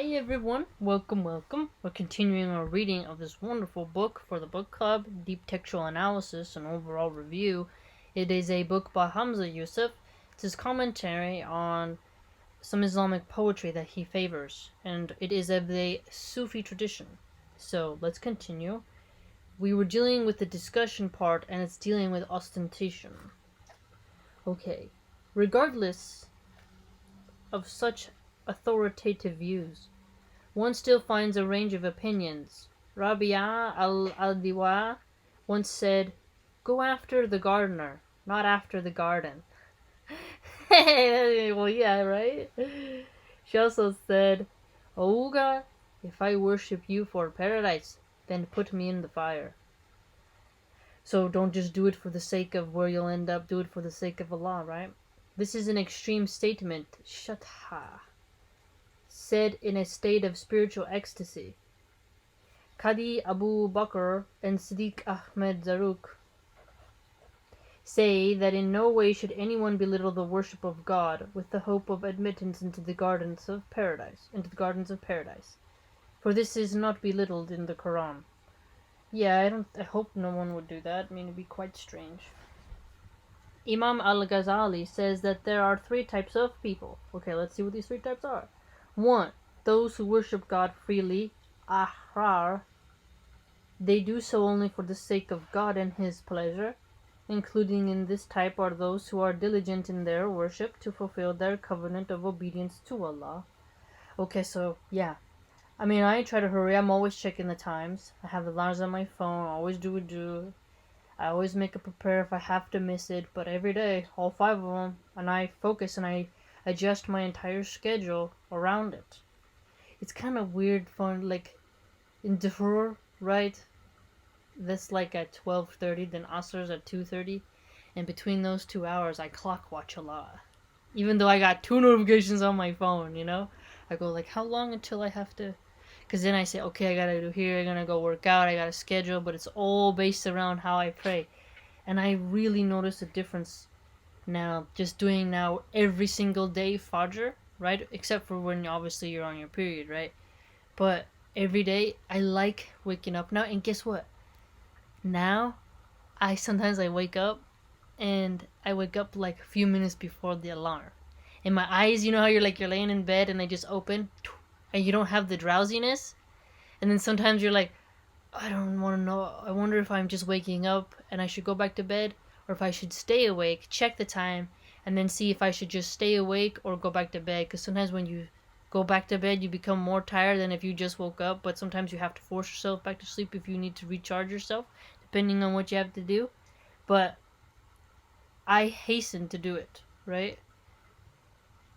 Hey everyone, welcome. We're continuing our reading of this wonderful book for the book club, Deep Textual Analysis and Overall Review. It is a book by Hamza Yusuf. It's his commentary on some Islamic poetry that he favors, and it is of the Sufi tradition. So let's continue. We were dealing with the discussion part, and it's dealing with ostentation. Okay, regardless of such authoritative views, one still finds a range of opinions. Rabia al-Diwa once said, "Go after the gardener, not after the garden." Well, yeah, right? She also said, "Ouga, if I worship you for paradise, then put me in the fire." So don't just do it for the sake of where you'll end up, do it for the sake of Allah, right? This is an extreme statement, Shatha, said in a state of spiritual ecstasy. Qadi Abu Bakr and Siddiq Ahmed Zarruq say that in no way should anyone belittle the worship of God with the hope of admittance into the gardens of paradise, for this is not belittled in the Quran. Yeah, I hope no one would do that. I mean, it'd be quite strange. Imam al-Ghazali says that there are three types of people. Okay, let's see what these three types are. 1. Those who worship God freely, ahrar. They do so only for the sake of God and His pleasure. Including in this type are those who are diligent in their worship to fulfill their covenant of obedience to Allah. Okay, so yeah. I mean, I try to hurry. I'm always checking the times. I have the alarms on my phone. I always do. I always make a prepare if I have to miss it. But every day, all 5 of them, and I focus and I adjust my entire schedule around it. It's kind of weird fun, like in Dhuhr, right? This like at 12:30, then Asr's at 2:30, and between those 2 hours I clock watch a lot. Even though I got 2 notifications on my phone, I go like, how long until I have to? Because then I say, okay, I gotta do here, I'm gonna go work out, I gotta schedule, but it's all based around how I pray. And I really notice a difference now, just doing now every single day Fajr, right? Except for when obviously you're on your period, right? But every day I like waking up now, and guess what? Now, sometimes I wake up and I wake up like a few minutes before the alarm. And my eyes, you know how you're laying in bed and they just open and you don't have the drowsiness? And then sometimes you're like, I don't want to know. I wonder if I'm just waking up and I should go back to bed, or if I should stay awake, check the time, and then see if I should just stay awake or go back to bed. Because sometimes when you go back to bed, you become more tired than if you just woke up. But sometimes you have to force yourself back to sleep if you need to recharge yourself, depending on what you have to do. But I hasten to do it, right?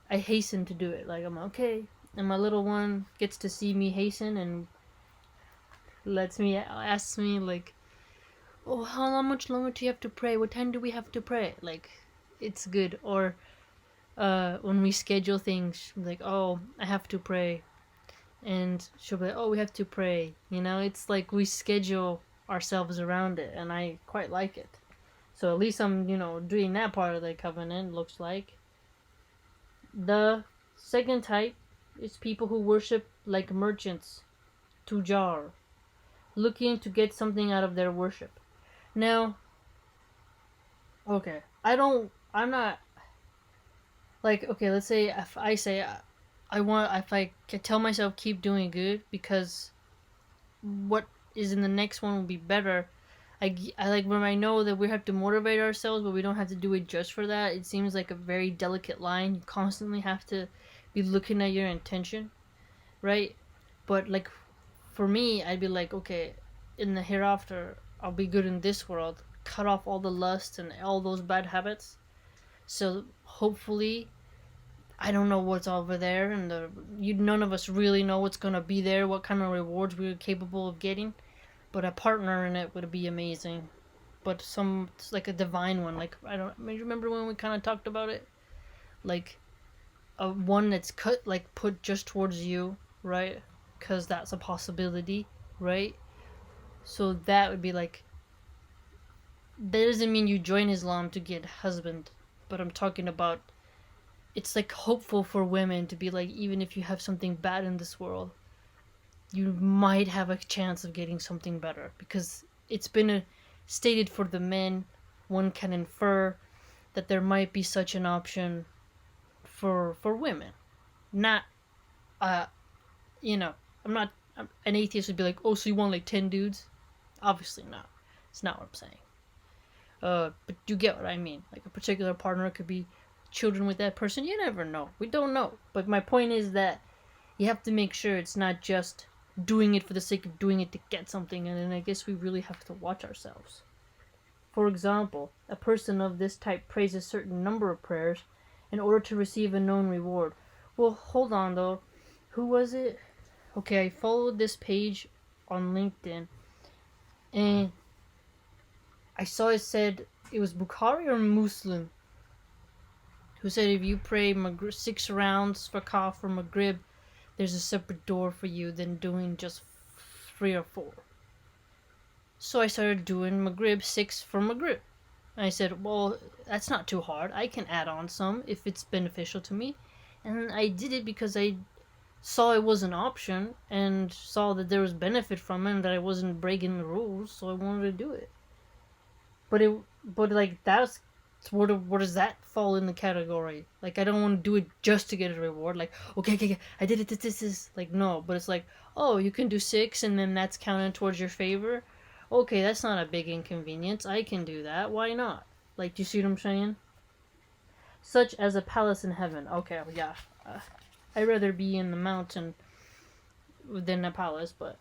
I hasten to do it. Like, I'm okay. And my little one gets to see me hasten and asks me, like, oh, how much longer do you have to pray? What time do we have to pray? Like, it's good. Or when we schedule things, like, oh, I have to pray. And she'll be like, oh, we have to pray. It's like we schedule ourselves around it, and I quite like it. So at least I'm, doing that part of the covenant, looks like. The second type is people who worship like merchants, tujar, looking to get something out of their worship. Now, okay, I'm not, like, okay, let's say if I say, if I can tell myself keep doing good because what is in the next one will be better. I like when I know that we have to motivate ourselves, but we don't have to do it just for that. It seems like a very delicate line. You constantly have to be looking at your intention, right? But like for me, I'd be like, okay, in the hereafter, I'll be good in this world. Cut off all the lust and all those bad habits. So hopefully, I don't know what's over there, and none of us really know what's gonna be there, what kind of rewards we're capable of getting. But a partner in it would be amazing. But like a divine one. Like, I don't remember when we kind of talked about it? Like, a one that's put just towards you, right? Because that's a possibility, right? So that would be like, that doesn't mean you join Islam to get a husband, but I'm talking about it's like hopeful for women to be like, even if you have something bad in this world, you might have a chance of getting something better, because it's been stated for the men. One can infer that there might be such an option for women. Not, uh, you know, an atheist would be like, oh, so you want like 10 dudes? Obviously not. It's not what I'm saying. But you get what I mean. Like a particular partner could be children with that person. You never know. We don't know. But my point is that you have to make sure it's not just doing it for the sake of doing it to get something, and then I guess we really have to watch ourselves. For example, a person of this type prays a certain number of prayers in order to receive a known reward. Well, hold on though. Who was it? Okay, I followed this page on LinkedIn, and I saw it said, it was Bukhari or Muslim, who said if you pray 6 rounds for Kaf or Maghrib, there's a separate door for you than doing just 3 or 4. So I started doing Maghrib 6 for Maghrib. And I said, well, that's not too hard. I can add on some if it's beneficial to me. And I did it because I saw it was an option and saw that there was benefit from it and that I wasn't breaking the rules, so I wanted to do it. But like, that's where does that fall in the category? Like, I don't want to do it just to get a reward. Like, okay, I did it. This is like, no. But it's like, oh, you can do 6 and then that's counted towards your favor. Okay, that's not a big inconvenience. I can do that. Why not? Like, do you see what I'm saying? Such as a palace in heaven. Okay, yeah. I'd rather be in the mountain than a palace, but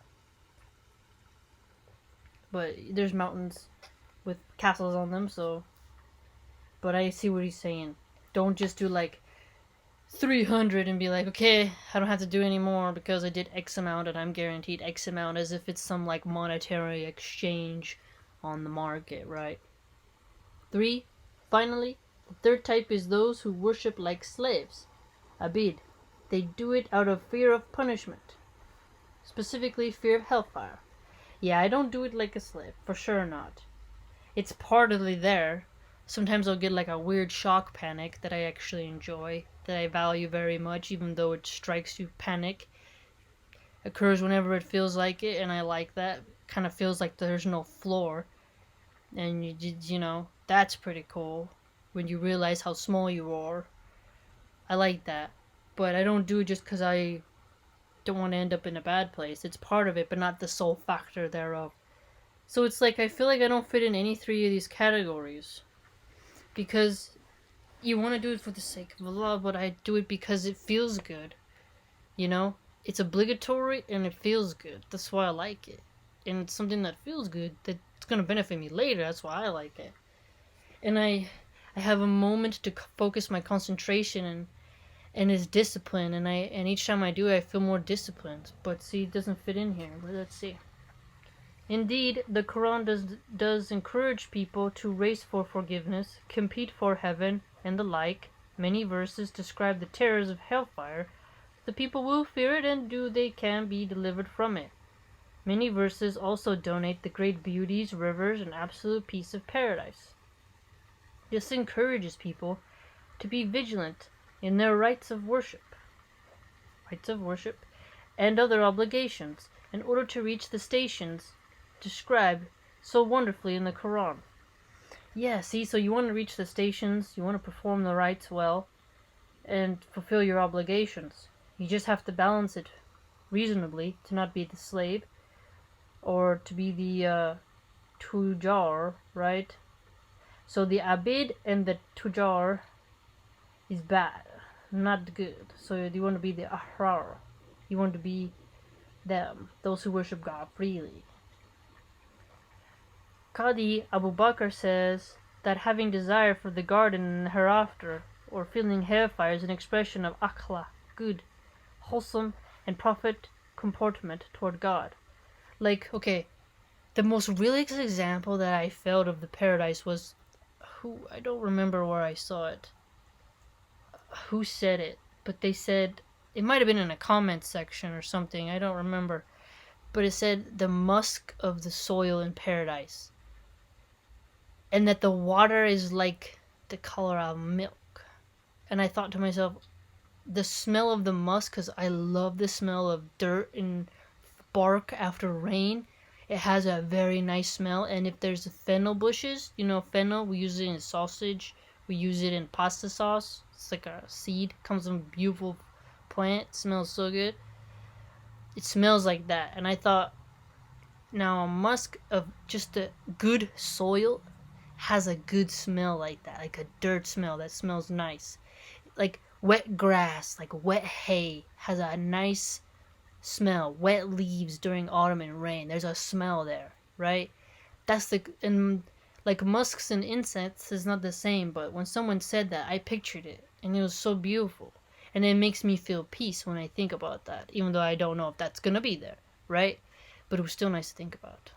there's mountains with castles on them, so. But I see what he's saying. Don't just do like 300 and be like, okay, I don't have to do any more because I did X amount and I'm guaranteed X amount, as if it's some like monetary exchange on the market, right? 3. Finally, the third type is those who worship like slaves. Abid. They do it out of fear of punishment. Specifically, fear of hellfire. Yeah, I don't do it like a slave. For sure not. It's partly there. Sometimes I'll get like a weird shock panic that I actually enjoy, that I value very much, even though it strikes you panic. Occurs whenever it feels like it, and I like that. Kind of feels like there's no floor. And you know, that's pretty cool. When you realize how small you are. I like that. But I don't do it just because I don't want to end up in a bad place. It's part of it, but not the sole factor thereof. So it's like, I feel like I don't fit in any 3 of these categories. Because you want to do it for the sake of Allah, but I do it because it feels good. You know? It's obligatory and it feels good. That's why I like it. And it's something that feels good, that's going to benefit me later. That's why I like it. And I have a moment to focus my concentration and it's discipline, and each time I do it, I feel more disciplined. But see, it doesn't fit in here. But let's see. Indeed, the Quran does encourage people to race for forgiveness, compete for heaven, and the like. Many verses describe the terrors of hellfire. The people will fear it and do they can be delivered from it. Many verses also donate the great beauties, rivers, and absolute peace of paradise. This encourages people to be vigilant in their rites of worship, and other obligations, in order to reach the stations described so wonderfully in the Quran. Yeah, see, so you want to reach the stations, you want to perform the rites well, and fulfill your obligations. You just have to balance it reasonably to not be the slave, or to be the tujar, right? So the abid and the tujar is bad, not good. So you want to be the ahrar. You want to be them, those who worship God freely. Qadi Abu Bakr says that having desire for the garden and the hereafter, or feeling hellfire, is an expression of akhlaq, good, wholesome, and prophet comportment toward God. Like, okay, the most realistic example that I felt of the paradise was, I don't remember where I saw it. Who said it? But they said, it might have been in a comment section or something, I don't remember. But it said the musk of the soil in paradise. And that the water is like the color of milk. And I thought to myself, the smell of the musk, because I love the smell of dirt and bark after rain. It has a very nice smell. And if there's fennel bushes, fennel, we use it in sausage. We use it in pasta sauce. It's like a seed. Comes from a beautiful plant. It smells so good. It smells like that. And I thought, now a musk of just a good soil has a good smell like that. Like a dirt smell that smells nice. Like wet grass, like wet hay has a nice smell. Wet leaves during autumn and rain, there's a smell there, right? That's and like musks and insects is not the same, but when someone said that, I pictured it and it was so beautiful. And it makes me feel peace when I think about that, even though I don't know if that's gonna be there, right? But it was still nice to think about.